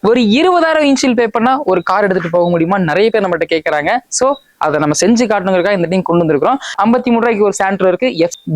ஒரு 20,000 இன்ஷியல் பே பண்ணா ஒரு கார் எடுத்துட்டு போக முடியுமா நிறைய பேர் நம்மகிட்ட கேட்கறாங்க. சோ அதை நம்ம செஞ்சு காட்டணுங்கிறதுக்காக இந்த டீம் கொண்டு வந்திருக்கிறோம். 53 ரூபாய்க்கு ஒரு சாண்ட்ரோ இருக்கு.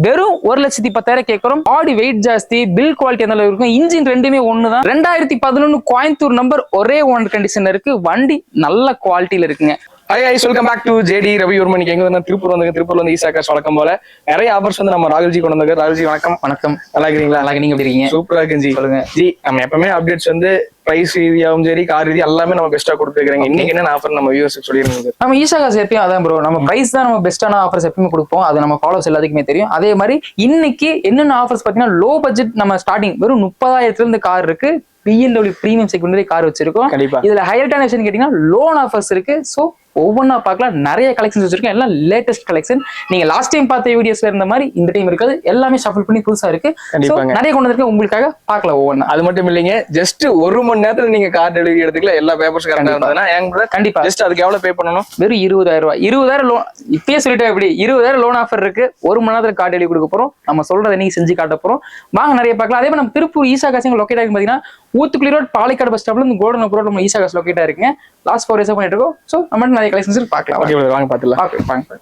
வெறும் 1,10,000 கேட்கறோம். பாடி வெயிட் ஜாஸ்தி, பில் குவாலிட்டி அந்த அளவுக்கு இருக்கும். இன்ஜின் ரெண்டுமே ஒண்ணுதான். 2011 கோயம்புத்தூர் நம்பர், ஒரே ஓனர் கண்டிஷன்ல இருக்கு. வண்டி நல்ல குவாலிட்டியில இருக்குங்க. Welcome back to JD Ravivarman. நீங்க எங்க வந்து திருப்பூர் வந்து ஈசா காசு வழக்கம் போல நிறைய ஆஃபர்ஸ் வந்து நம்ம ராகுல்ஜி கொண்டு வந்தாங்க. ராகுல்ஜி வணக்கம். வணக்கம். நல்லா இருக்கீங்களா? நல்லா நீங்க எப்படி இருக்கீங்க? சூப்பரா இருக்கு ஜி. சொல்லுங்க ஜி. நம்ம எப்பவுமே அப்டேட்ஸ் வந்து பிரைஸ் ரீதியாகவும் சரி, கார் ரீதி எல்லாமே நம்ம பெஸ்டா கொடுத்துருக்காங்க. இன்னைக்கு என்ன ஆஃபர் நம்ம வியூவர்ஸ்க்கு சொல்லிருந்தோம். நம்ம ஈசா காசு எப்பயும் அதான் ப்ரோ, நம்ம பிரைஸ் தான் நம்ம பெஸ்டான ஆஃபர்ஸ் எப்பயுமே கொடுப்போம். அது நம்ம ஃபாலோவர்ஸ் எல்லாத்துக்குமே தெரியும். அதே மாதிரி இன்னைக்கு என்னென்ன ஆஃபர்ஸ் பாத்தீங்கன்னா, லோ பட்ஜெட் நம்ம ஸ்டார்டிங் வெறும் 30,000 இருந்து கார் இருக்கு. BMW பிரீமியம் செக்மெண்டரி கார் வச்சிருக்கோம். இதுல ஹையர் டானேஷன் கேட்டீங்கன்னா லோன் ஆஃபர்ஸ் இருக்கு. சோ ஒவ்வொன்றா பார்க்கலாம். நிறைய கலெக்ஷன்ஸ் வச்சிருக்கோம். எல்லாம் லேட்டஸ்ட் கலெக்ஷன். நீங்க லாஸ்ட் டைம் பார்த்த வீடியோஸ்ல இருந்த மாதிரி இந்த டைம் இருக்காது. எல்லாமே ஷஃபிள் பண்ணி புதுசா இருக்கு. நிறைய கொண்டு வந்திருக்கேன் உங்களுக்காக. பார்க்கலாம் ஒவ்வொன்றா. அது மட்டும் இல்லைங்க, ஜஸ்ட் 1 மணி நேரத்துல நீங்க கார் டெலிவரி எடுத்துக்கல. எல்லா பேப்பர்ஸ் கரெக்டா இருந்ததுன்னா கண்டிப்பா. ஜஸ்ட் அதுக்கு எவ்வளவு பே பண்ணணும்? வெறும் 20,000 ரூபாய். 20,000 லோன் இப்பயே சொல்லிட்டேன். எப்படி 20,000 லோன் ஆஃபர் இருக்கு. 1 மணி நேரத்துல கார் டெலிவரி கொடுக்க போறோம். நம்ம சொல்றதை நீங்க செஞ்சு காட்ட போறோம். வாங்க நிறைய பார்க்கலாம். அதே மாதிரி நம்ம திருப்பூர் ஈசா காசு லொக்கேட் ஆகி பாத்தீங்கன்னா, ஊத்துக்குளி ரோட் பாலைக்காடு பஸ் ஸ்டாப்ல இருந்து கோல்டன் ரோட் நம்ம ஈசா காசு லொக்கேட் ஆயிருக்குங்க. லாஸ்ட் 4 இயர்ஸா பண்ணிட்டு இருக்கோம். சோ நம்ம நிறைய கலெக்ஷன்ஸ் பார்க்கலாம். வாங்க பாத்துலாம்.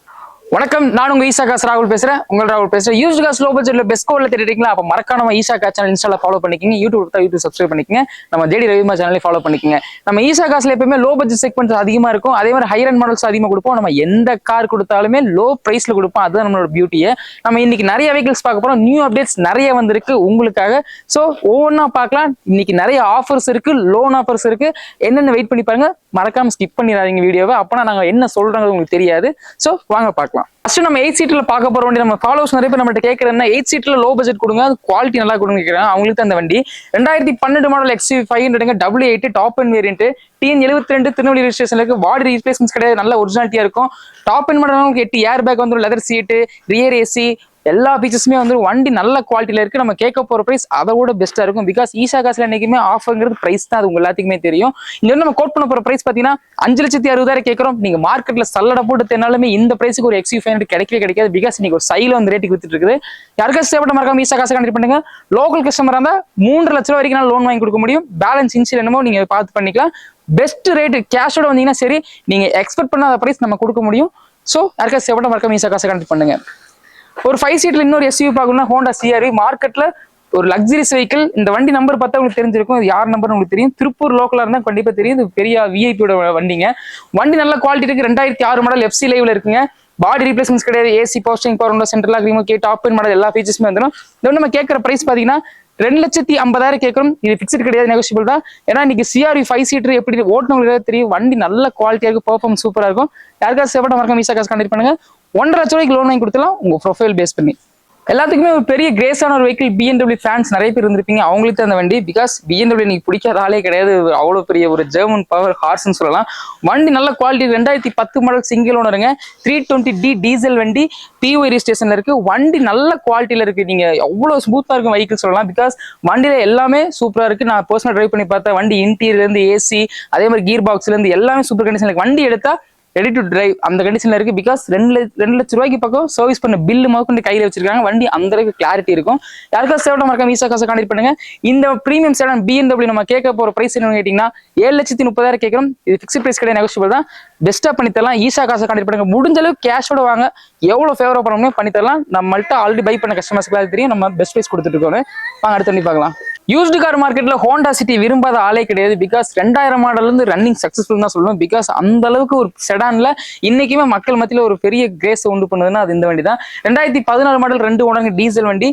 வணக்கம், நான் உங்க ஈசா காசு ராகுல் பேசுறேன். ராகுல் பேசுறேன். யூஸ்ட் காசு லோ பட்ஜெட்ல பெஸ்ட் கோல்ல தேடிட்டீங்களா? அப்ப மறக்காம நம்ம ஈசா காசு சேனல் இன்ஸ்டால ஃபாலோ பண்ணிக்கங்க. யூடியூப் சப்ஸ்கிரைப் பண்ணிக்கங்க. நம்ம ஜேடி ரவிமா சேனலையும் ஃபாலோ பண்ணிக்கங்க. நம்ம ஈசா காசுல எப்பவுமே லோ பட்ஜெட் செக்மெண்ட் அதிகமா இருக்கும். அதே மாதிரி ஹையர் அண்ட் மாடல்ஸ் அதிகமா கொடுப்போம். நம்ம எந்த கார் கொடுத்தாலுமே லோ பிரைஸ்ல கொடுப்போம். அதுதான் நம்மளோட பியூட்டியே. நம்ம இன்னைக்கு நிறைய வெஹிக்கிள்ஸ் பார்க்க போறோம். நியூ அப்டேட்ஸ் நிறைய வந்திருக்கு உங்களுக்காக. சோ ஒவ்வொன்றா பார்க்கலாம். இன்னைக்கு நிறைய ஆஃபர்ஸ் இருக்கு, லோன் ஆஃபர்ஸ் இருக்கு. என்னென்ன வெயிட் பண்ணி பாருங்க. மறக்காம ஸ்கிப் பண்ணிடாதீங்க வீடியோவை. அப்பனா நாங்க என்ன சொல்றாங்க உங்களுக்கு தெரியாது. சோ வாங்க பார்க்கலாம். ஃபர்ஸ்ட் நம்ம 8 சீட்ல பார்க்க போற வண்டி. நம்ம ஃபாலோவர்ஸ் நிறைய பேர் நம்மகிட்ட கேட்கறேன்னா 8 சீட்ல லோ பட்ஜெட் கொடுங்க, அது குவாலிட்டி நல்லா கொடுங்க கேட்கறாங்க. அவங்களுக்கு தான் அந்த வண்டி 2012 model XUV 500 W8 top and variant TN72 Tirunelveli ரெஜிஸ்ட்ரேஷன்ல இருக்கு. பாடி ரீப்ளேஸ்மெண்ட்ஸ் கிடையாது, நல்ல ஒரிஜினாலிட்டியா இருக்கும். Top and model 8 air bag வந்துடும், லெதர் சீட்டு, ரியர் ஏசி, எல்லா ஃபீச்சர்ஸுமே வந்து வண்டி நல்ல குவாலிட்டியில இருக்கு. நம்ம கேட்க போற பிரைஸ் அதை விட பெஸ்டா இருக்கும். பிகாஸ் ஈசா காசுல என்னைக்குமே ஆஃபர்ங்கிறது பிரைஸ் தான். அது உங்க எல்லாத்துக்குமே தெரியும். இங்க வந்து நம்ம கோட் பண்ண போற பிரைஸ் பாத்தீங்கன்னா 5,60,000 கேட்கறோம். நீங்க மார்க்கெட்ல சல்லடை போட்டு தேனாலுமே இந்த பிரைஸுக்கு ஒரு XUV 500 கிடைக்கவே கிடைக்காது. பிகாஸ் இன்னைக்கு ஒரு சைல வந்து ரேட்டுக்கு வித்துட்டு இருக்குது. யாருக்காச்சும் தேவைப்பட்ட மறக்காம ஈசா காசு கண்டிப்பா பண்ணுங்க. லோக்கல் கஸ்டமரா இருந்தா 3 லட்சம் ரூபாய் வரைக்கும் லோன் வாங்கி கொடுக்க முடியும். பேலன்ஸ் இன்சியல் என்னமோ நீங்க பார்த்து பண்ணிக்கலாம். பெஸ்ட் ரேட் கேஷோட வந்தீங்கன்னா சரி, நீங்க எக்ஸ்பெக்ட் பண்ணாத பிரைஸ் நம்ம கொடுக்க முடியும். சோ யாருக்காச்சும் தேவைப்பட்ட மறக்காம ஈசா காசு கண்டிப்பா பண்ணுங்க. ஒரு 5 சீட்ல இன்னொரு SUV பார்க்கணும்னா ஹோண்டா CRV மார்க்கெட்ல ஒரு லக்ஸரிஸ் வெஹிக்கிள். இந்த வண்டி நம்பர் பார்த்தா உங்களுக்கு தெரிஞ்சிருக்கும். இது யார் நம்பர் உங்களுக்கு தெரியும். திருப்பூர் லோக்கலா இருந்தா கண்டிப்பா தெரியும். இது பெரிய விஐபியோட வண்டிங்க. வண்டி நல்ல குவாலிட்டி இருக்கு. 2006 மாடல் FC லைவ்ல இருக்குங்க. பாடி ரீப்ளேஸ்மெண்ட்ஸ் கிடையாது. AC போஸ்டிங் power, central lock, remote, top and model எல்லா ஃபீச்சர்ஸுமே வந்துடும். இது நம்ம கேட்கற பிரைஸ் பாத்தீங்கன்னா 2,50,000 கேட்கறோம். இது பிக்ஸ்ட் கிடையாது, நெகோசியபிள் தான். ஏன்னா இன்னைக்கு CRV 5 சீட்டர் எப்படி ஓட்டுனவங்களுக்கு தெரியும். வண்டி நல்ல குவாலிட்டியா இருக்கு, பெர்ஃபார்மன்ஸ் சூப்பரா இருக்கும். யாருக்காவது சேவட்ட மறக்காம ஈசா காசு கான்டாக்ட் பண்ணுங்க. 1.5 லட்சம் ரூபாய்க்கு லோன் வாங்கி கொடுத்துலாம் உங்க ப்ரொஃபைல் பேஸ் பண்ணி. எல்லாத்துக்குமே ஒரு பெரிய கிரேஸான ஒரு வெஹிக்கிள். BMW ஃபேன்ஸ் நிறைய பேர் இருந்திருப்பீங்க. அவங்களுக்கு அந்த வண்டி. பிகாஸ் BMW நீங்க பிடிக்காத ஆளே கிடையாது. அவ்வளவு பெரிய ஒரு ஜெர்மன் பவர் ஹார்ஸ்ன்னு சொல்லலாம். வண்டி நல்ல குவாலிட்டி. 2010 மாடல் சிங்கிள் ஓனருங்க. 320D டீசல் வண்டி. POI ரெஜிஸ்ட்ரேஷன்ல இருக்கு. வண்டி நல்ல குவாலிட்டியில இருக்கு. நீங்க எவ்வளவு ஸ்மூத்தா இருக்கும் வெஹிக்கிள் சொல்லலாம். பிகாஸ் வண்டியில எல்லாமே சூப்பரா இருக்கு. நான் பர்சனல் டிரைவ் பண்ணி பார்த்தேன். வண்டி இன்டீரியர்ல இருந்து AC, அதே மாதிரி கியர் பாக்ஸ்ல இருந்து எல்லாமே சூப்பர் கண்டிஷன்ல இருக்கு. வண்டி எடுத்தா ரெடி டு டிரைவ் அந்த கண்டிஷன்ல இருக்கு. பிகாஸ் 2 லட்சம் ரூபாய்க்கு பக்கம் சர்வீஸ் பண்ண பில்லு முதற்கொண்டு கையில வச்சிருக்காங்க. வண்டி அந்த அளவுக்கு கிளாரிட்டி இருக்கும். யாருக்காவது சேவட்ட மறக்காம ஈசா காசை கான்டாக்ட் பண்ணுங்க. இந்த பிரீமியம் செடான் BMW நம்ம கேட்க போற பிரைஸ் என்னன்னு கேட்டீங்கன்னா 7,30,000 கேட்கறோம். இது பிக்ஸ்ட் பிரைஸ் கிடையாது, நெகோசியபிள் தான். பெஸ்டா பண்ணி தரலாம். ஈசா காசை கான்டாக்ட் பண்ணுங்க. முடிஞ்ச அளவுக்கு கேஷோட வாங்க. எவ்வளவு ஃபேவரா பண்ணணும் பண்ணி தரலாம். நம்மள்ட்ட ஆல்ரெடி பை பண்ண கஸ்டமர்ஸ்க்கு தெரியும். நம்ம பெஸ்ட் பிரைஸ் கொடுத்துட்டு இருக்கோம். வாங்க அடுத்து பண்ணி பார்க்கலாம். யூஸ்டு கார் மார்க்கெட்ல ஹோண்டா சிட்டி விரும்பாத ஆளே கிடையாது. பிகாஸ் 2000 மாடல்ல இருந்து ரன்னிங் சக்சஸ்ஃபுல் தான் சொல்லுவோம். பிகாஸ் அந்த அளவுக்கு ஒரு செடான்ல இன்னைக்குமே மக்கள் மத்தியில ஒரு பெரிய கிரேஸ் உண்டு பண்ணுதுன்னா அது இந்த வண்டி தான். 2014 மாடல் 2 ஓனருங்க டீசல் வண்டி.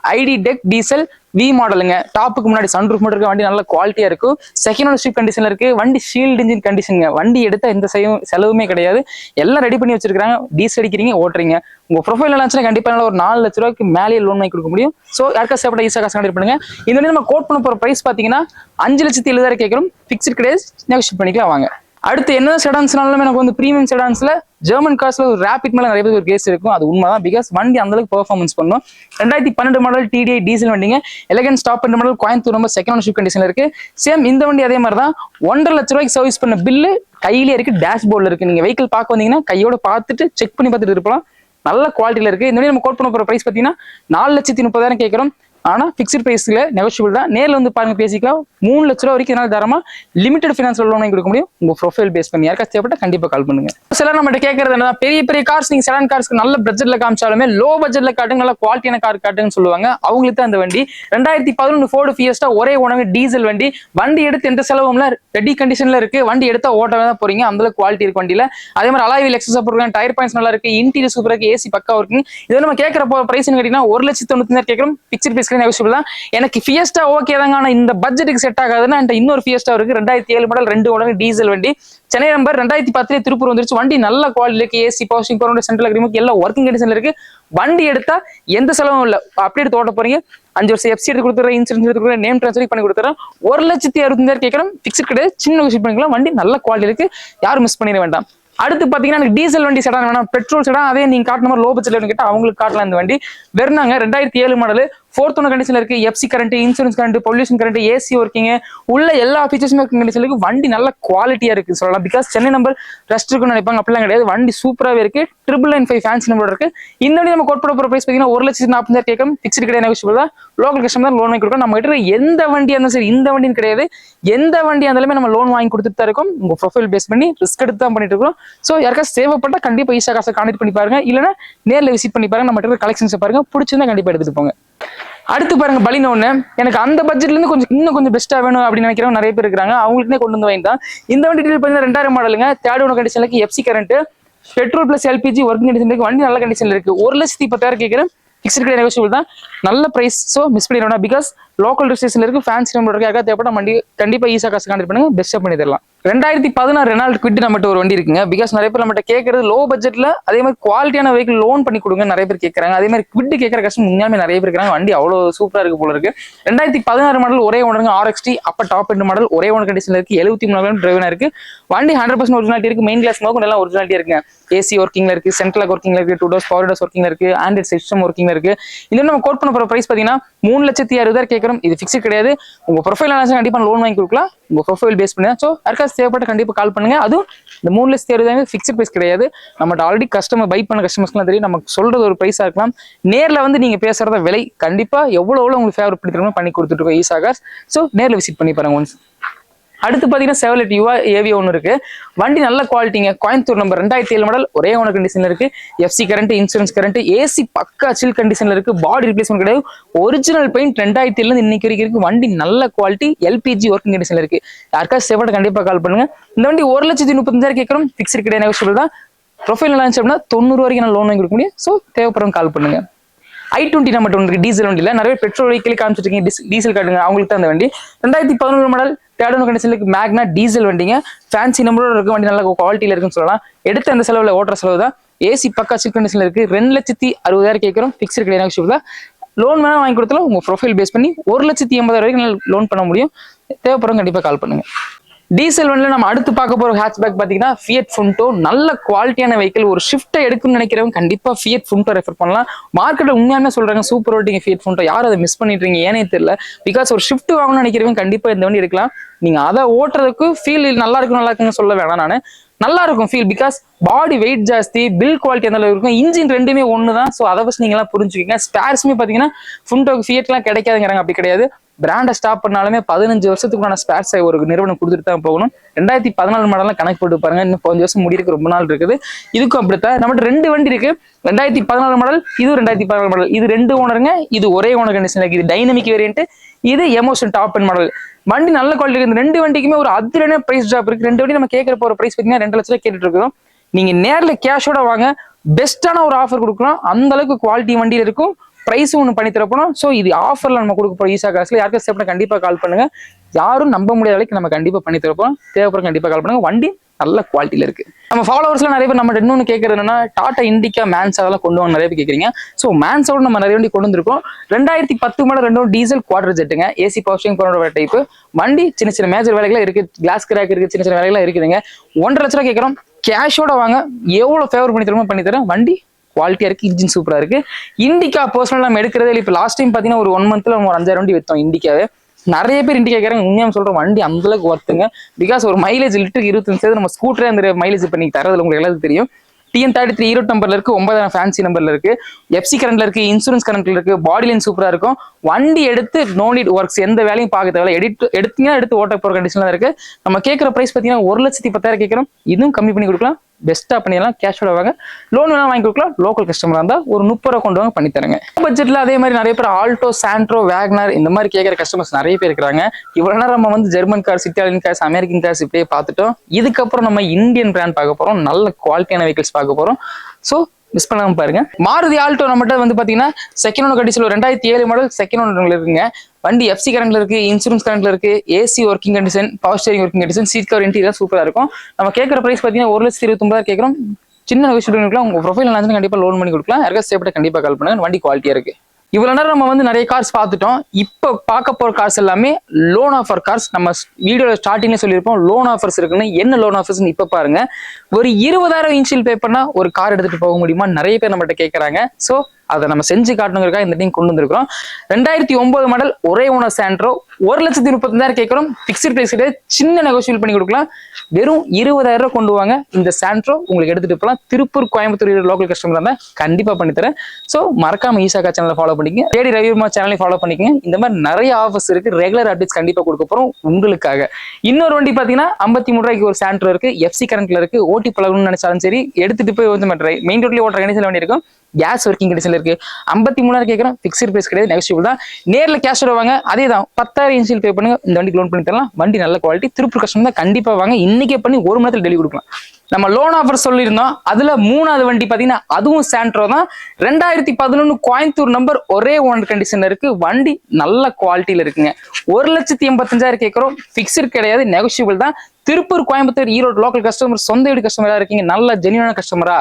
ID டெக் டீசல் V மாடலுங்க. டாப்புக்கு முன்னாடி சன்ரூஃப் மட்டும் இருக்க. வண்டி நல்ல குவாலிட்டியா இருக்கும். செகண்ட் ஓனர்ஷிப் கண்டிஷன்ல இருக்கு. வண்டி ஷீல்டு இன்ஜின் கண்டிஷனுங்க. வண்டி எடுத்தா எந்த செலவுமே கிடையாது. எல்லாம் ரெடி பண்ணி வச்சிருக்காங்க. டீசல் அடிக்கிறீங்க, ஓட்டுறீங்க. உங்க ப்ரொஃபைல் எல்லாம் கண்டிப்பா ஒரு 4 லட்சம் ரூபாய்க்கு மேலே லோன் வாங்கி கொடுக்க முடியும். சோ யாருக்கா சேப்பட்ட ஈஸா காசு கான்டாக்ட் பண்ணுங்க. இந்த நம்ம கோட் பண்ண போற பிரைஸ் பாத்தீங்கன்னா 5,70,000 கேட்கறோம். பிக்ஸ்ட் கிடையாது, நெகோஷியேட் பண்ணிக்கலாம் வாங்க. அடுத்து என்ன செடான்ஸ்னாலும் எனக்கு வந்து பிரீமியம் செடான்ஸ்ல ஜெர்மன் கார்ஸ்ல ஒரு ரேபிட் மேல நிறைய பேர் ஒரு கேஸ் இருக்கும். அது உண்மைதான். பிகாஸ் வண்டி அந்த அளவுக்கு பெர்ஃபார்மன்ஸ் பண்ணும். 2012 மாடல் TDI டீசல் வண்டிங்க. Elegance top and model Coimbatore number second ownership கண்டிஷன்ல இருக்கு. சேம் இந்த வண்டி அதே மாதிரி தான். 1.5 லட்சம் ரூபாய்க்கு சர்வீஸ் பண்ண பில்லு கையிலே இருக்கு. டேஷ்போர்ட்ல இருக்கு. நீங்க வெஹிக்கிள் பார்க்க வந்தீங்கன்னா கையோட பார்த்துட்டு செக் பண்ணி பார்த்துட்டு இருக்கலாம். நல்ல குவாலிட்டியில இருக்கு. இந்த வண்டி நம்ம கோட் பண்ண போற பிரைஸ் பாத்தீங்கன்னா 4,30,000 கேட்கறோம். ஆனா பிக்ஸ்ட் பிரைஸ்ல நெகோஷியபிள் தான். நேர்ல வந்து பாருங்க பேசிக்கலாம். 3 லட்ச ரூபா வரைக்கும் என்னால தரமா லிமிடெட் ஃபினான்ஸ் லோன் வாங்கி கொடுக்க முடியும். உங்க ப்ரொஃபைல் பேஸ் பண்ணி யாருக்கா தேவைப்பட்ட கண்டிப்பா கால் பண்ணுங்க. சில நம்மகிட்ட கேட்கறது என்ன, பெரிய பெரிய கார்ஸ் நீங்க செடான் கார்ஸ்க்கு நல்ல பட்ஜெட்ல காமிச்சாலுமே லோ பட்ஜெட்ல காட்டுங்க, நல்ல குவாலிட்டியான கார் காட்டுங்கன்னு சொல்லுவாங்க. அவங்களுக்கு தான் அந்த வண்டி 2011 ஃபோர்டு ஃபியஸ்டா ஒரே ஓனங்க டீசல் வண்டி. வண்டி எடுத்து எந்த செலவும்ல ரெடி கண்டிஷன்ல இருக்கு. வண்டி எடுத்தா ஓட்டவே தான் போறீங்க, அந்த அளவுக்கு குவாலிட்டி இருக்கு வண்டியில. அதே மாதிரி அலாய் வீல் எக்ஸஸ் போடுறாங்க, டயர் பாயிண்ட்ஸ் நல்லா இருக்கு, இன்டீரியர் சூப்பரா இருக்கு, ஏசி பக்கா இருக்கு. இது நம்ம கேட்கற பிரைஸ் கேட்டீங்கன்னா 1,95,000 கேட்கறோம். பிக்சர் பிரைஸ்ல நெகோஷியபிள் தான். எனக்கு ஃபியஸ்டா ஓகே தாங்க, ஆனா இந்த பட்ஜெட்டுக்கு செட் ஆகாதுன்னா இன்னொரு ஃபியஸ்டா இருக்கு. 2007 மாடல் 2 ஓனர் டீசல் வண்டி. சென்னை நம்பர் 2010 திருப்பூர் வந்துருச்சு. வண்டி நல்ல குவாலிட்டி இருக்கு. ஏசி பவர்ஷிங் பவர் சென்ட்ரல் அக்ரிமெண்ட் எல்லாம் ஒர்க்கிங் கண்டிஷன்ல இருக்கு. வண்டி எடுத்தா எந்த செலவும் இல்ல, அப்படியே எடுத்து ஓட்ட போறீங்க. 5 வருஷம் எஃப்சி எடுத்து கொடுத்துறேன், இன்சூரன்ஸ் எடுத்து கொடுக்குறேன், நேம் ட்ரான்ஸ்ஃபர் பண்ணி கொடுத்துறேன். 1,65,000 கேட்கறோம். பிக்சர் கிடையாது, சின்ன விஷயம் பண்ணிக்கலாம். வண்டி நல்ல குவாலிட்டி இருக்கு, யாரும் மிஸ் பண்ணிட வேண்டாம். அடுத்து பாத்தீங்கன்னா எனக்கு டீசல் வண்டி செடான் வேணாம், பெட்ரோல் செடான். அதே நீங்க காட்டின மாதிரி லோ பட்ஜெட்ல கேட்டா அவங்களுக்கு காட்டலாம். இந்த வண்டி வெறுனாங்க 2007 மாடல் 4th ஓனர் கண்டிஷன்ல இருக்கு. FC current, insurance current, pollution current, AC working உள்ள எல்லா ஃபீச்சர்ஸுமே கண்டிஷன்ல இருக்கு. வண்டி நல்ல குவாலிட்டியா இருக்கு சொல்லலாம். பிகாஸ் சென்னை நம்பர் ரெஸ்ட் இருக்குன்னு நினைப்பாங்க, அப்படிலாம் கிடையாது. வண்டி சூப்பராகவே இருக்கு. 995 ஃபேன்சி நம்பர் இருக்கு. இந்த வண்டி நம்ம கோட் பண்ண போற பிரைஸ் பாத்தீங்கன்னா 1,40,000 கேட்கும். பிக்ஸ்ட் கிடையாது, நெகோஷியபிள் தான். லோக்கல் கஸ்டமர் தான் லோன் வாங்கி கொடுக்கும். நம்ம கிட்ட எந்த வண்டியா இருந்தாலும் சரி, இந்த வண்டின்னு கிடையாது, எந்த வண்டியா இருந்தாலுமே நம்ம லோன் வாங்கி கொடுத்துட்டு தான் இருக்கோம். உங்க ப்ரொஃபைல் பேஸ் பண்ணி ரிஸ்க் எடுத்து தான் பண்ணிட்டு இருக்கோம். ஸோ யாருக்கா தேவைப்பட்டா கண்டிப்பா ஈஸா காசை கான்டெக்ட் பண்ணி பாருங்க, இல்லைன்னா நேரில் விசிட் பண்ணி பாருங்க. நம்ம கிட்ட கலெக்ஷன்ஸ் பாருங்க, பிடிச்சிருந்தா கண்டிப்பா எடுத்துட்டு போங்க. அடுத்து பாருங்க பலினோ ஒன்று. எனக்கு அந்த பட்ஜெட்ல இருந்து இன்னும் கொஞ்சம் பெஸ்ட்டா வேணும் அப்படின்னு நினைக்கிறவங்க நிறைய பேர் இருக்காங்க. அவங்களுக்குனே கொண்டு வந்து வாங்கிட்டான். இந்த வண்டி டீல் பண்ணி 2000 மாடலுங்க. 3rd ஓனர் கண்டிஷன்ல FC current, petrol plus LPG working condition இருக்கு. வண்டி நல்ல கண்டிஷன்ல இருக்கு. 1,10,000 கேட்கிறேன். பிக்ஸ்ட் கிடையாது, நெகோஷியபிள் தான். நல்ல பிரைஸ். ஸோ மிஸ் பண்ணிடணும். பிகாஸ் லோக்கல் ரெஜிஸ்ட்ரேஷன்ல இருக்கு, ஃபேன்சி நம்பர் இருக்கு. யாருக்கா தேவைப்பட்ட வண்டி கண்டிப்பா ஈஸா காசு கான்டெக்ட் பண்ணுங்க, பெஸ்ட்டாக பண்ணி தரலாம். 2016 ரெனால்ட் குவிட் நம்மகிட்ட ஒரு வண்டி இருக்குங்க. பிகாஸ் நிறைய பேர் நம்மகிட்ட கேட்கறது லோ பட்ஜெட்ல அதே மாதிரி குவாலிட்டியான வெஹிக்கிள் லோன் பண்ணி கொடுங்க நிறைய பேர் கேட்கறாங்க. அதே மாதிரி குவிட் கேட்கற கஷ்டம் உண்மையாலுமே நிறைய பேர் இருக்காங்க. வண்டி அவ்வளோ சூப்பரா இருக்கு போல இருக்கு. 2016 மாடல் ஒரே ஓனருங்க, RXT அப்ப டாப் எண்ட் மாடல் ஒரே ஓனர் கண்டிஷன்ல இருக்கு. 73,000 டிரைவனா இருக்கு. வண்டி 100% ஒரிஜினாலிட்டி இருக்கு. மெயின் கிளாஸ் நோக்கம் எல்லாம் ஒரிஜினாலிட்டி இருக்குங்க. ஏசி ஒர்க்கிங்ல இருக்கு, சென்ட்ரல் ஒர்க்கிங்ல இருக்கு, 2 டோர்ஸ் பவர் டோர்ஸ் ஒர்க்கிங்ல இருக்கு, ஆண்ட்ராய்ட் சிஸ்டம் ஒர்க்கிங்ல இருக்கு. இது நம்ம கோட் பண்ண போற பிரைஸ் பாத்தீங்கன்னா 3,60,000 கேட்கறோம். இது பிக்ஸ்ட் கிடையாது. உங்க ப்ரொஃபைல் கண்டிப்பா லோன் வாங்கி கொடுக்கலாம். உங்க ப்ரொஃபைல் பேஸ் பண்ணி. ஸோ யாருக்காவது தேவைப்பட்ட கண்டிப்பா கால் பண்ணுங்க. அதுவும் இந்த 3,60,000 பிக்ஸ்ட் பிரைஸ் கிடையாது. நம்மகிட்ட ஆல்ரெடி கஸ்டமர் பை பண்ண கஸ்டமர்ஸ்லாம் தெரியும். நமக்கு சொல்றது ஒரு பிரைஸா இருக்கலாம். நேர்ல வந்து நீங்க பேசுறத விலை கண்டிப்பா எவ்வளவு உங்களுக்கு ஃபேவரட் பண்ணி கொடுத்துட்டு இருக்கோம் ஈஸா கார்ஸ். ஸோ நேர்ல விசிட் பண்ணி பாருங்க ஒன்ஸ். அடுத்து பாத்தீங்கன்னா செவலட் யுவா ஏவி ஒன்று இருக்கு. வண்டி நல்ல குவாலிட்டிங்க. கோயம்புத்தூர் நம்பர் 2007 மாடல் ஒரே ஓனர் கண்டிஷன்ல இருக்கு. FC current, insurance current, AC பக்கா சில் கண்டிஷன்ல இருக்கு. பாடி ரிப்ளேஸ்மெண்ட் கிடையாது. ஒரிஜினல் பெயிண்ட் 2007 இன்னைக்கு வரைக்கும் இருக்கு. வண்டி நல்ல குவாலிட்டி, எல்பிஜி ஒர்க்கிங் கண்டிஷன்ல இருக்கு. யாருக்கா சேவட்ட கண்டிப்பா கால் பண்ணுங்க. இந்த வண்டி 1,35,000 கேட்கறோம். பிக்ஸ்ட் கிடையாது, நெகோஷியபிள் தான். ப்ரொஃபைல் நல்லா இருந்துச்சு அப்படின்னா 90 வரைக்கும் நான் லோன் வாங்கி கொடுக்க முடியும். ஸோ தேவைப்படுறவங்க கால் பண்ணுங்க. i20 நம்மகிட்ட ஒன்று இருக்கு. டீசல் வண்டியில நிறைய பெட்ரோல் வெஹிக்கிள் காமிச்சிருக்கீங்க, டீசல் காட்டுங்க. அவங்களுக்கு தான் அந்த வண்டி 2011 மாடல் 3rd ஓனர் கண்டிஷன்ல மேக்னா டீசல் வண்டிங்க. ஃபேன்சி நம்பரோட இருக்கு. வண்டி நல்ல குவாலிட்டியில இருக்குன்னு சொல்லலாம். எடுத்த அந்த செலவுல ஓட்டுற செலவு தான். ஏசி பக்கா சில் கண்டிஷன்ல இருக்கு. 2,60,000 கேட்கறோம். பிக்ஸ்ட் கிடையாது, நெகோஷியபிள் தான். லோன் வேணா வாங்கி கொடுத்தாலும் உங்க ப்ரொஃபைல் பேஸ் பண்ணி 1,80,000 வரைக்கும் லோன் பண்ண முடியும். தேவைப்படுறவங்க கண்டிப்பா கால் பண்ணுங்க. டீசல் வண்டில நம்ம அடுத்து பார்க்க போற ஹேட்ச்பேக் பாத்தீங்கன்னா ஃபியட் ஃபுண்டோ. நல்ல குவாலிட்டியான வெஹிக்கிள். ஒரு ஷிஃப்ட்டை எடுக்கணும்னு நினைக்கிறவங்க கண்டிப்பா ஃபியட் ஃபுண்டோ ரெஃபர் பண்ணலாம். மார்க்கெட்ல உண்மையாலுமே சொல்றாங்க சூப்பர் ஓட்டிங்க ஃபியட் ஃபுண்டோ. யாரும் அதை மிஸ் பண்ணிட்டு இருக்கீங்க ஏனே தெரியல. பிகாஸ் ஒரு ஷிஃப்ட் வாங்கணும்னு நினைக்கிறவங்க கண்டிப்பா இந்த வண்டி எடுக்கலாம். நீங்க அதை ஓட்டுறதுக்கு ஃபீல் நல்லா இருக்குன்னு சொல்ல வேணாம். நான் நல்லா இருக்கும் ஃபீல். பிகாஸ் பாடி வெயிட் ஜாஸ்தி, பில் குவாலிட்டி அந்த அளவுக்கு இருக்கும். இன்ஜின் ரெண்டுமே ஒன்று தான். ஸோ அதை வச்சு நீங்க எல்லாம் புரிஞ்சுக்கீங்க. ஸ்பேர்ஸுமே பாத்தீங்கன்னா ஃபுண்டோக்கு ஃபியட்லாம் கிடைக்காதுங்கிறாங்க, அப்படி கிடையாது. பிராண்டை ஸ்டாப் பண்ணாலுமே 15 வருஷத்துக்கான ஸ்பேர்ஸை ஒரு நிறுவனம் கொடுத்துட்டு தான் போகணும். 2014 மாடலாம் கணக்கு போட்டு பாருங்க. இன்னும் 15 வருஷம் முடியிருக்கு, ரொம்ப நாள் இருக்குது. இதுக்கும் அப்படித்தான். நம்மகிட்ட 2 வண்டி இருக்கு. 2014 மாடல், இது 2014 மாடல். இது 2 ஓனருங்க. இது ஒரே ஓனர் கண்டிஷன் இருக்கு. இது டைனமிக் வேரியன்ட், இது எமோஷன் டாப் அண்ட் மாடல். வண்டி நல்ல குவாலிட்டி இருக்கு. இந்த 2 வண்டிக்குமே ஒரு அதிரடியான பிரைஸ் ட்ராப் இருக்கு. 2 வண்டி நம்ம கேட்கற போற பிரைஸ் பார்த்தீங்கன்னா 2 லட்சம் கேட்டுட்டு இருக்கோம். நீங்க நேர்ல கேஷோட வாங்க, பெஸ்டான ஒரு ஆஃபர் கொடுக்கலாம். அந்த அளவுக்கு குவாலிட்டி வண்டியில இருக்கும். பிரைஸ் ஒன்று பண்ணி தரப்போம். ஸோ இது ஆஃபர்ல நம்ம கொடுக்க போறோம் ஈஸா காசுல. யாருக்கும் சேஃப்டா கண்டிப்பா கால் பண்ணுங்க. யாரும் நம்ப முடியாத அளவுக்கு நம்ம கண்டிப்பா பண்ணி தரப்போம். தேவைப்படும் கண்டிப்பா கால் பண்ணுங்க. வண்டி நல்ல குவாலிட்டியில இருக்கு. நம்ம ஃபாலோவர்ஸ்ல நிறைய பேர் நம்ம இன்னொன்று கேட்கறது என்னன்னா டாடா இண்டிகா மேன்ஸ் அதெல்லாம் கொண்டு வாங்க நிறைய பேர் கேட்குறீங்க. ஸோ மேன்ஸோட நம்ம நிறைய வண்டி கொண்டு வந்திருக்கோம். 2010 மாடல் 2 டீசல் குவார்டர் ஜெட்டுங்க. ஏசி பவர் ஸ்டீரிங் போன்ற டைப். வண்டி சின்ன சின்ன மேஜர் வேலைகள் இருக்கு. கிளாஸ் கிராக் இருக்கு, சின்ன சின்ன வேலைகள் இருக்குதுங்க. 1.5 லட்ச ரூபா கேட்கறோம். கேஷோட வாங்க, எவ்வளவு ஃபேவர் பண்ணி தருமோ பண்ணி தரேன். வண்டி குவாலிட்டியா இருக்கு, இன்ஜின் சூப்பரா இருக்கு. இண்டிகா பர்சனல் நம்ம எடுக்கிறதே இப்போ லாஸ்ட் டைம் பாத்தீங்கன்னா ஒரு 1 மந்த்ல நம்ம ஒரு 5,000 வண்டி வித்தோம் இண்டிகாவே. நிறைய பேர் இண்டிகா கேட்கறாங்க. உண்மையாக சொல்றோம் வண்டி அந்த அளவுக்கு ஒர்த்துங்க. பிகாஸ் ஒரு மைலேஜ் லிட்டருக்கு 25 நம்ம ஸ்கூட்டரே அந்த மைலேஜ் பண்ணி தரதுல உங்களுக்கு எல்லாத்துக்கும் தெரியும். TN33 ஈரோடு நம்பர்ல இருக்கு, 9 ஃபேன்சி நம்பர்ல இருக்கு, FC கரண்ட்ல இருக்கு, இன்சூரன்ஸ் கரண்ட்ல இருக்கு, பாடி லைன் சூப்பரா இருக்கும். வண்டி எடுத்து நோ நீட் ஒர்க்ஸ், எந்த வேலையும் பார்க்க தேவை, எடுத்து ஓட்ட போற கண்டிஷன்ல இருக்கு. நம்ம கேட்கற பிரைஸ் பாத்தீங்கன்னா 1,10,000 கேட்கறோம். இதுவும் கம்மி பண்ணி கொடுக்கலாம், பெஸ்டா பண்ணிடலாம். கேஷோட வாங்க, லோன் வேணா வாங்கி கொடுக்கலாம். லோக்கல் கஸ்டமரா இருந்தா ஒரு 30 ரூபா கொண்டு வாங்க பண்ணி தரங்க. பட்ஜெட்ல அதே மாதிரி நிறைய பேர் ஆல்டோ, சாண்ட்ரோ, வேக்னர் இந்த மாதிரி கேட்கற கஸ்டமர்ஸ் நிறைய பேர் இருக்காங்க. இவ்வளவு நேரம் நம்ம வந்து German cars, Italian cars, American cars இப்படியே பார்த்துட்டோம். இதுக்கப்புறம் நம்ம இந்தியன் பிராண்ட் பார்க்க போறோம், நல்ல குவாலிட்டியான வெஹிக்கிள்ஸ் பார்க்க போறோம். ஸோ மிஸ் பண்ணாம பாருங்க. மாருதி ஆல்டோ நம்மகிட்ட வந்து பாத்தீங்கன்னா செகண்ட் ஓனர் கண்டிஷன்ல 2007 மாடல் செகண்ட் ஓனர்ல இருக்குங்க. வண்டி FC கரண்ட்ல இருக்கு, இன்சூரன்ஸ் கரண்ட்ல இருக்கு, AC working condition, power steering working condition, seat cover interior சூப்பரா இருக்கும். நம்ம கேட்கற பிரைஸ் பாத்தீங்கன்னா 1,29,000 கேட்கறோம். சின்ன நெகோஷியேட் பண்ணிக்கலாம். உங்க ப்ரொஃபைல் நல்லா கண்டிப்பா லோன் பண்ணி கொடுக்கலாம். யாருக்கா சேஃப்டா கண்டிப்பா கால் பண்ணுங்க. வண்டி குவாலிட்டியா இருக்கு. இவ்வளவு நேரம் நம்ம வந்து நிறைய கார்ஸ் பார்த்துட்டோம். இப்போ பார்க்க போற கார்ஸ் எல்லாமே லோன் ஆஃபர் கார்ஸ். நம்ம வீடியோல ஸ்டார்டிங்ல சொல்லியிருப்போம் லோன் ஆஃபர்ஸ் இருக்குன்னு. என்ன லோன் ஆஃபர்ஸ் இப்ப பாருங்க. ஒரு 20,000 இன்ஷியல் பே பண்ணா ஒரு கார் எடுத்துட்டு போக முடியுமா நிறைய பேர் நம்மகிட்ட கேட்கறாங்க. ஸோ அதை நம்ம செஞ்சு காட்டணுங்கிறதுக்காக இந்த டீம் கொண்டு வந்திருக்கிறோம். 2009 மாடல் ஒரே ஓனர் சாண்ட்ரோ 1,35,000 கேட்கறோம். பிக்ஸ்ட் பிரைஸ் கிடையாது, சின்ன நெகோஷியேட் பண்ணி கொடுக்கலாம். வெறும் 20,000 ரூபாய் கொண்டு வாங்க. இந்த சாண்ட்ரோ உங்களுக்கு எடுத்துட்டு போகலாம். திருப்பூர், கோயம்புத்தூர் லோக்கல் கஸ்டமர் இருந்தா கண்டிப்பா பண்ணி தரேன். ஸோ மறக்காம ஈசாக்கா சேனலை ஃபாலோ பண்ணிக்கங்க, JD ரவிவர்மா சேனலையும் ஃபாலோ பண்ணிக்கங்க. இந்த மாதிரி நிறைய ஆஃபர்ஸ் இருக்கு, ரெகுலர் அப்டேட்ஸ் கண்டிப்பா கொடுக்க போறோம் உங்களுக்காக. இன்னொரு வண்டி பாத்தீங்கன்னா 53 ரூபாய்க்கு ஒரு சாண்ட்ரோ இருக்கு, FC கரண்ட்ல இருக்கு. ஓட்டி பழகணும்னு நினைச்சாலும் சரி, எடுத்துட்டு போய் வந்து மெயின் ரோட்லயே ஓட்டுற கண்டிஷன்ல வண்டி இருக்கும். கேஸ் ஒர்க்கிங் கண்டிஷன்ல இருக்கு. 53,000 கேட்கறோம். பிக்ஸ்ட் பிரைஸ் கிடையாது, நெகோஷியபிள் தான். நேர்ல கேஷ் வாங்க. அதே தான் 10,000 இன்ஷியல் பே பண்ணுங்க. இந்த வண்டிக்கு லோன் பண்ணி தரலாம். வண்டி நல்ல குவாலிட்டி. திருப்பூர் கஸ்டமர் தான் கண்டிப்பா வாங்க. இன்னைக்கே பண்ணி 1 மணி நேரத்தில் டெலிவரி கொடுக்கலாம். நம்ம லோன் ஆஃபர் சொல்லியிருந்தோம். அதுல 3வது வண்டி பாத்தீங்கன்னா அதுவும் சாண்ட்ரோ தான். 2011 கோயம்புத்தூர் நம்பர், ஒரே ஓனர் கண்டிஷன்ல இருக்கு. வண்டி நல்ல குவாலிட்டியில இருக்குங்க. 1,85,000 கேட்கறோம். பிக்ஸ்ட் கிடையாது, நெகோஷியபிள் தான். திருப்பூர், கோயம்புத்தூர், ஈரோடு லோக்கல் கஸ்டமர், சொந்த வீடு கஸ்டமரா இருக்கீங்க, நல்ல ஜெனியூனான கஸ்டமரா,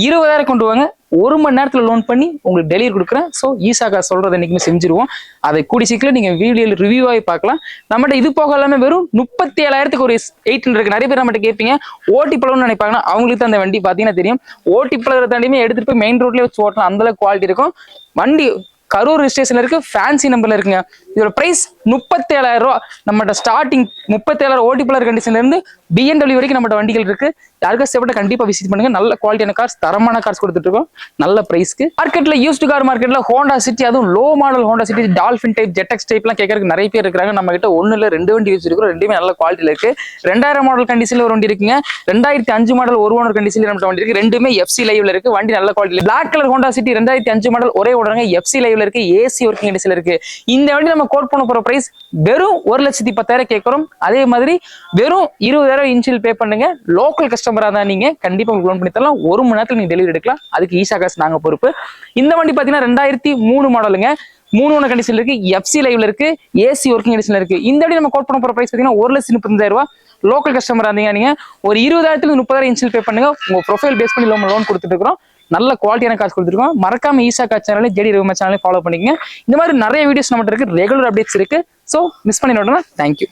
20,000 கொண்டு வாங்க. 1 மணி நேரத்துல லோன் பண்ணி உங்களுக்கு டெலிவரி கொடுக்குறேன். ஸோ ஈசாக்கா சொல்றது என்னைக்குமே செஞ்சிருவோம். அதை கூடி சீக்கிரம் நீங்க வீடியோல ரிவ்யூவாகி பார்க்கலாம். நம்மகிட்ட இது போக எல்லாமே வெறும் 37,000 ஒரு 800 இருக்கு. நிறைய பேர் நம்மகிட்ட கேட்பீங்க ஓட்டி பழம்னு நினைப்பாங்கன்னா அவங்களுக்கு தான் அந்த வண்டி பாத்தீங்கன்னா தெரியும். ஓட்டி பழகிறத தாண்டியுமே எடுத்துட்டு போய் மெயின் ரோட்லயே வச்சு ஓட்டலாம், அந்த அளவுக்கு குவாலிட்டி இருக்கும். வண்டி கரூர் ஸ்டேஷன்ல இருக்கு, ஃபேன்சி நம்பர்ல இருக்குங்க. இதோட பிரைஸ் 37,000 ரூபாய். நம்மகிட்ட ஸ்டார்டிங் 37,000 ஓட்டி பழர் கண்டிஷன்ல இருந்து BMW வரைக்கும் நம்மகிட்ட வண்டிகள் இருக்கு. யாருக்கா சேஃப்டா கண்டிப்பா விசிட் பண்ணுங்க. நல்ல குவாலிட்டியான கார்ஸ், தரமான கார்ஸ் கொடுத்துட்டு இருக்கோம் நல்ல பிரைஸ்க்கு. மார்க்கெட்ல யூஸ்டு கார் மார்க்கெட்ல ஹோண்டா சிட்டி, அதுவும் low model Honda City, dolphin type, ஜெட்டக்ஸ் டைப் எல்லாம் கேட்கறதுக்கு நிறைய பேர் இருக்காங்க. நம்ம கிட்ட 1 இல்ல 2 வண்டி வச்சிருக்கோம். ரெண்டுமே நல்ல குவாலிட்டியில இருக்கு. 2000 மாடல் கண்டிஷன்ல ஒரு வண்டி இருக்குங்க. 2005 மாடல் ஒரு ஓனர் கண்டிஷன்ல நம்ம வண்டி இருக்கு. ரெண்டுமே FC லைவ்ல இருக்கு. வண்டி நல்ல குவாலிட்டியில. Black colour Honda City 2005 model ஒரே ஓனருங்க, FC லைவ்ல இருக்கு, AC ஒர்க்கிங் கண்டிஷன்ல இருக்கு. இந்த வண்டி நம்ம கோட் பண்ண போற பிரைஸ் வெறும் 1,10,000 கேட்கறோம். அதே மாதிரி வெறும் 20,000 இன்ஷியல் பே பண்ணுங்க. லோக்கல் கஸ்டமரா தான் நீங்க கண்டிப்பா உங்களுக்கு லோன் பண்ணி தரலாம். 1 மணி நேரத்துல நீங்க டெலிவரி எடுக்கலாம். அதுக்கு ஈஷா காசு நாங்க பொறுப்பு. இந்த வண்டி பாத்தீங்கன்னா 2003 மாடலுங்க, 3 ஓனர் கண்டிஷன்ல இருக்கு, FC லைவ்ல இருக்கு, AC ஒர்க்கிங் கண்டிஷன்ல இருக்கு. இந்த வண்டி நம்ம கோட் பண்ண போற பிரைஸ் பாத்தீங்கன்னா 1,35,000 ரூபாய். லோக்கல் கஸ்டமரா இருந்தீங்க நீங்க ஒரு 20,000 to 30,000 இன்ஷியல் பே பண்ணுங்க. உங்க ப்ரொஃபைல் பேஸ் பண்ணி லோன் கொடுத்துட்டு இருக்கோம். நல்ல குவாலிட்டியான காசு கொடுத்துருக்கோம். மறக்காம ஈசாக்கா சேனலை, JD ரவிவர்மா சேனலை ஃபாலோ பண்ணிக்கங்க. இந்த மாதிரி நிறைய வீடியோஸ் நம்மகிட்ட இருக்கு, ரெகுலர் அப்டேட்ஸ் இருக்கு. ஸோ மிஸ் பண்ணிடணும். தேங்க்யூ.